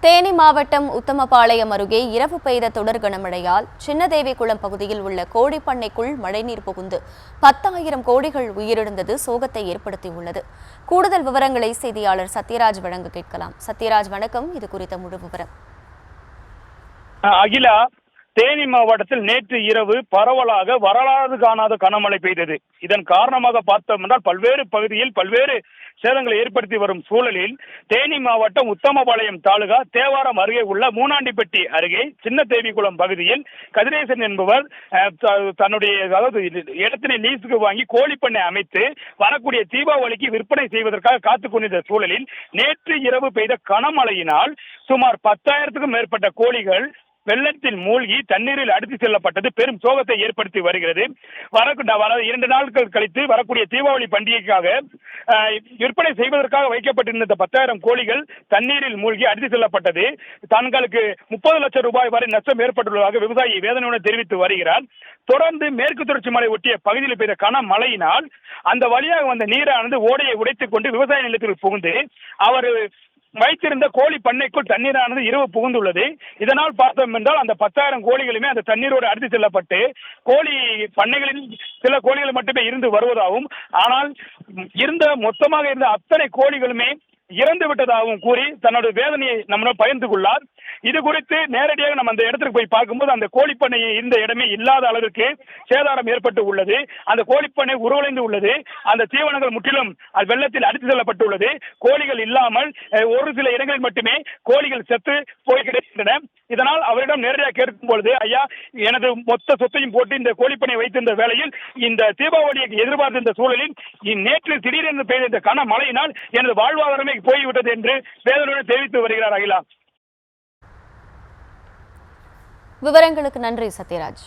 தேனி மாவட்டம் உத்தமபாளையம் அருகே இரவு பெய்த தொடர் கனமழையால் சின்னதேவிகுளம் பகுதியில் உள்ள கோழிப்பண்ணைக்குள் மழைநீர் புகுந்து 10,000 கோழிகள் உயிரிழந்தது சோகத்தை ஏற்படுத்தியுள்ளது. கூடுதல் விவரங்களை செய்தியாளர் சத்யராஜ் வழங்க கேட்கலாம். சத்யராஜ், வணக்கம். இது குறித்த முழு விவரம். அகிலா, தேனி மாவட்டத்தில் நேற்று இரவு பரவலாக வரலாறு காணாத கனமழை பெய்தது. இதன் காரணமாக பார்த்தோம் என்றால் பல்வேறு பகுதியில் பல்வேறு சேதங்களை ஏற்படுத்தி வரும் சூழலில் தேனி மாவட்டம் உத்தமபாளையம் தாலுகா தேவாரம் அருகே உள்ள மூனாண்டிப்பட்டி அருகே சின்னதேவிகுளம் பகுதியில் கதிரேசன் என்பவர் தன்னுடைய இடத்தினை லீஸுக்கு வாங்கி கோழிப்பண்ணை அமைத்து வரக்கூடிய தீபாவளிக்கு விற்பனை செய்வதற்காக காத்துக் கொண்டிருந்த சூழலில் நேற்று இரவு பெய்த கனமழையினால் சுமார் 10,000க்கும் மேற்பட்ட கோழிகள் வெள்ளத்தில் மூழ்கி தண்ணீரில் அடித்து செல்லப்பட்டது பெரும் சோகத்தை ஏற்படுத்தி வருகிறது. 2 நாட்கள் கழித்து வரக்கூடிய தீபாவளி பண்டிகைக்காக விற்பனை செய்வதற்காக வைக்கப்பட்டிருந்த 10,000 கோழிகள் தண்ணீரில் மூழ்கி அடித்து செல்லப்பட்டது. தங்களுக்கு 30 லட்சம் ரூபாய் வரை நஷ்டம் ஏற்பட்டுள்ளதாக விவசாயி வேதனையுடன் தெரிவித்து வருகிறார். தொடர்ந்து மேற்கு தொடர்ச்சி மலை ஒட்டிய பகுதியில் பெய்த கனமழையினால் அந்த வழியாக வந்த நீரானது ஓடையை உடைத்துக் கொண்டு விவசாய நிலத்தில் புகுந்து அவர் வைத்திருந்த கோழி பண்ணைக்குள் தண்ணீரானது இரவு புகுந்துள்ளது. இதனால் பார்த்தோம் என்றால் அந்த 10,000 கோழிகளுமே அந்த தண்ணீரோடு அடித்து செல்லப்பட்டு கோழி பண்ணைகளில் சில கோழிகள் மட்டுமே இருந்து வருவதாகவும், ஆனால் மொத்தமாக இருந்த அத்தனை கோழிகளுமே இறந்து விட்டதாகவும் கூறி தன்னோட வேதனையை நம்மளால் பகிர்ந்து கொள்ளார். இது குறித்து நேரடியாக நம்ம அந்த இடத்துக்கு போய் பார்க்கும்போது அந்த கோழிப்பண்ணை இருந்த இடமே இல்லாத அளவிற்கு சேதாரம் ஏற்பட்டு உள்ளது. அந்த கோழிப்பண்ணை உருவடைந்து உள்ளது. அந்த தீவனங்கள் முற்றிலும் வெள்ளத்தில் அடித்து செல்லப்பட்டுள்ளது. கோழிகள் இல்லாமல் ஒரு சில இடங்களில் மட்டுமே கோழிகள் செத்து போய் கிடைக்கின்றன. இதனால் அவரிடம் நேரடியாக கேட்கும் பொழுது, ஐயா, எனது மொத்த சொத்தையும் போட்டு இந்த கோழிப்பண்ணை வைத்திருந்த வேளையில் இந்த தீபாவளியை எதிர்பார்த்திருந்த சூழலில் நேற்று திடீரென்று பெய்த இந்த கனமழையினால் எனது வாழ்வாதாரமே போய்விட்டது என்று வேதனையுடன் தெரிவித்து வருகிறார். அகிலா, விவரங்களுக்கு நன்றி சத்யராஜ்.